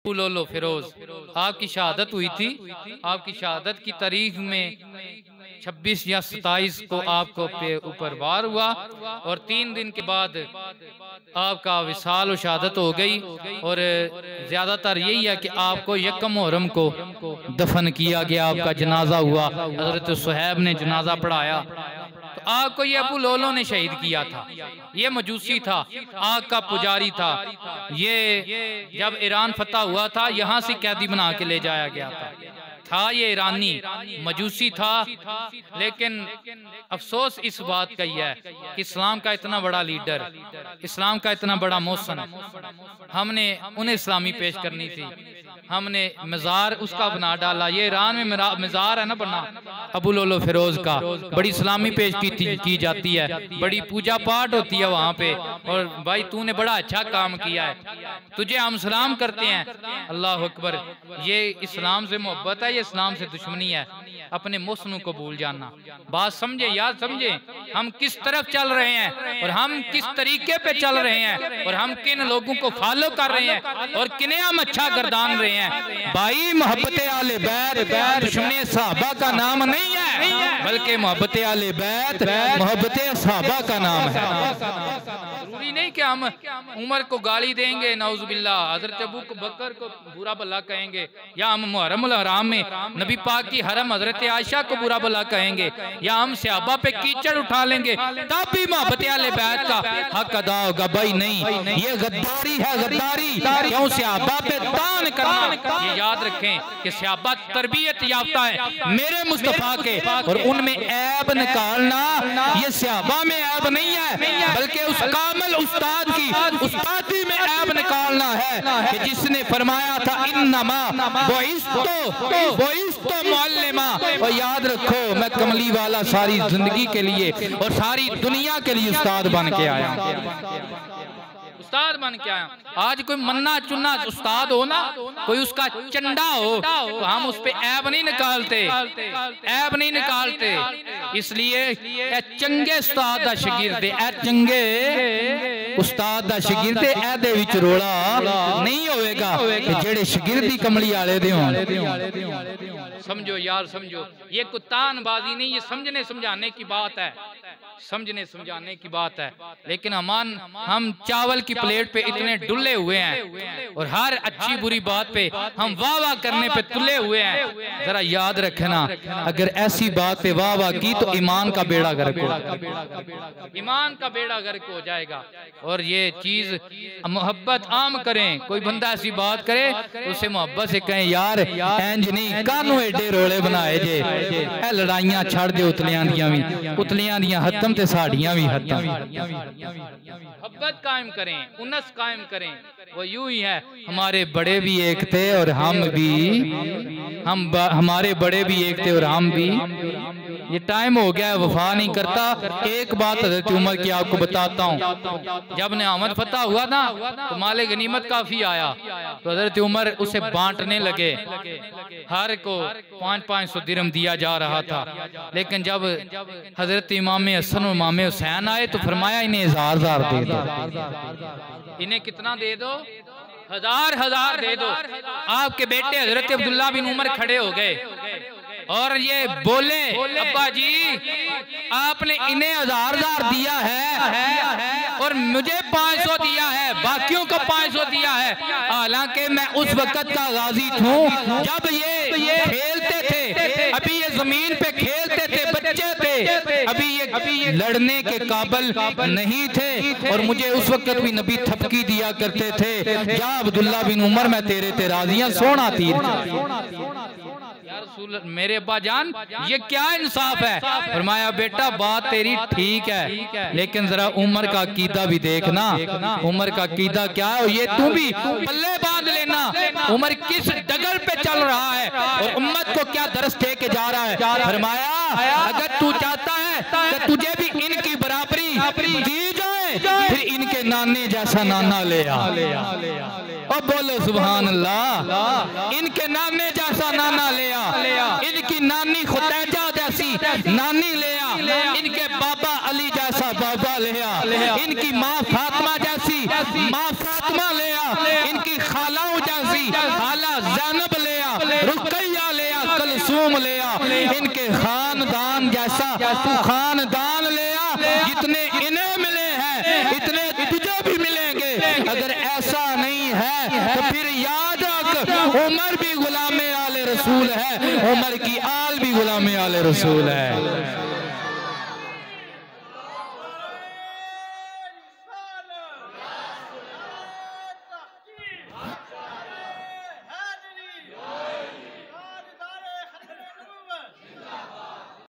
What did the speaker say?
लोलो फिरोज आपकी शहादत हुई थी। आपकी शहादत की तारीख में 26 या 27 को आपको पे ऊपर वार हुआ और 3 दिन के बाद आपका विसाल और शहादत हो गई। और ज़्यादातर यही है कि आपको यकम मुहर्रम को दफन किया गया, आपका जनाजा हुआ, हज़रत सुहैब ने जनाजा पढ़ाया। तो आपको ये अबू लोलो ने शहीद किया था। ये मजूसी था, आग का पुजारी था। ये जब ईरान फतह हुआ था यहाँ से कैदी बना के ले जाया गया था ये ईरानी मजूसी था। लेकिन अफसोस इस बात का ही है कि इस्लाम का इतना बड़ा लीडर, इस्लाम का इतना बड़ा मौसम, हमने उन्हें इस्लामी पेश करनी थी, हमने मज़ार उसका बना डाला। ये ईरान में मज़ार है ना बना अबू लोलो फिरोज का, बड़ी इस्लामी पेश की जाती है, बड़ी पूजा पाठ होती है वहाँ पे। और भाई तूने बड़ा अच्छा काम किया है, तुझे हम सलाम करते हैं। अल्लाह अकबर। ये इस्लाम से मोहब्बत है, ये इस्लाम से दुश्मनी है। अपने मौसम को भूल जाना। बात समझे, याद समझे हम किस तरफ चल रहे हैं और हम किस तरीके पे चल रहे हैं और हम किन लोगों को फॉलो कर रहे हैं और किन्हें हम अच्छा गर्दान रहे हैं। भाई मोहब्बत आले बैत दुश्मनी सहाबा का नाम नहीं है, बल्कि मोहब्बत आले बैत मोहब्बत सहाबा का नाम है। जरूरी नहीं कि हम उमर को गाली देंगे, नौजुबिल्लाह, हजरत अबू बकर को बुरा भला कहेंगे, या हम मुहर्रमुल हराम में नबी पाक की हरम हजरत आयशा को बुरा भला कहेंगे, या हम सहाबा पे कीचड़ उठा लेंगे, तब भी मोहब्बत आले बैत का हक अदा होगा। भाई नहीं, ये गद्दारी है, गद्दारी। क्यों सहाबा पे तान करना। ये याद रखें कि सहाबा तरबियत याफ्ता है मेरे मुस्तफा के, और उनमें ऐब निकालना ये सहाबा में ऐब नहीं है, बल्कि उस कामिल उस्ताद की उस्तादी में ऐब निकालना है कि जिसने फरमाया था इन्नमा बुइस्तु मुअल्लिमा। और याद रखो मैं कमली वाला सारी जिंदगी के लिए और सारी दुनिया के लिए उस्ताद बन के आया, उस्ताद बन के आया। आज कोई मन्ना चुन्ना उस्ताद हो ना, कोई उसका चंडा हो, तो हम उस पे ऐब नहीं निकालते, ऐब नहीं निकालते। इसलिए चंगे उस्ताद दा शागिर्द, चंगे उस्ताद दा शागिर्द ऐदे विच रोड़ा नहीं होएगा जेड़े शागिर्दी कमली वाले दे होण। समझो यार, समझो, ये कुत्तानबाजी नहीं, ये समझने समझाने की बात है, समझने समझाने की बात है। लेकिन हम चावल की प्लेट पे इतने डुल्ले हुए हैं और हर अच्छी बुरी बात पे हम वाह वाह करने पे तुले हुए हैं। जरा याद रखना, अगर ऐसी बात पे वाह वाह की तो ईमान का बेड़ा गर्क हो, ईमान का बेड़ा गर्क हो जाएगा। और ये चीज मोहब्बत आम करें, कोई बंदा ऐसी बात करे उसे मोहब्बत से कहें यार इंज नहीं, कानू एडे रोले बनाए जे, ए लड़ाइयां छड़ दे उतलियां दियां भी, उतलियां दियां हत्तम ते साड़ियां भी हत्तम। मोहब्बत कायम करें, उन्नस कायम करें। वो यूं ही है, हमारे बड़े भी एक थे और हम भी, हमारे बड़े भी एक थे और हम भी। ये टाइम हो गया है, वफा नहीं करता। एक बात हज़रत उमर की आपको बताता हूँ। जब नियामत फतह हुआ ना तो माले गनीमत काफी आया, तो हज़रत उमर उसे बांटने लगे। हर को 500 दिरहम दिया जा रहा था। लेकिन जब हज़रत इमाम हसन और इमाम हुसैन आए तो फरमाया इन्हें 1000 दे दो। इन्हें कितना दे दो? 1000 दे दो। आपके बेटे हज़रत अब्दुल्ला बिन उमर खड़े हो गए और ये बोले अब्बा जी आपने इन्हें 1000 दिया है और मुझे 500 दिया है, बाकियों को 500 दिया है। हालांकि मैं उस वक्त का गाजी हूँ जब ये खेलते थे, अभी ये जमीन पे खेलते थे, बच्चे थे, अभी ये लड़ने के काबिल नहीं थे। और मुझे उस वक्त भी नबी थपकी दिया करते थे, या अब्दुल्ला बिन उमर मैं तेरे ते राजियां सोना तीर। मेरे अब्बा जान ये क्या इंसाफ है? फरमाया बेटा बात तेरी ठीक है, लेकिन जरा उमर का अकीदा भी देखना, उमर का अकीदा क्या है ये तू भी पल्ले बांध लेना। उमर किस डगर पे चल रहा है और उम्मत को क्या दरस दे के जा रहा है। फरमाया अगर तू चाहता है कि तुझे भी इनकी बराबरी दी जाए, फिर इनके नाने जैसा नाना ले आ। और बोलो सुभान अल्लाह, इनके नाने जैसा नाना ले आ, इनकी नानी खुदैजा जैसी नानी ले आ, इनके बाबा अली जैसा बाबा ले आ, इनकी माँ फातिमा जैसी माँ फातिमा ले आ, इनकी खालाओं जैसी खाला ज़ैनब ले आ, रुकैया ले आ, कलसूम ले आ, इनके खानदान जैसा तू खानदान ले आ, जितने इन्हें मिले हैं इतने तुझे भी मिलेंगे। अगर ऐसा नहीं है तो फिर याद रख, उमर भी गुलामे आले रसूल है, उमर की आल भी गुलामे आले रसूल है।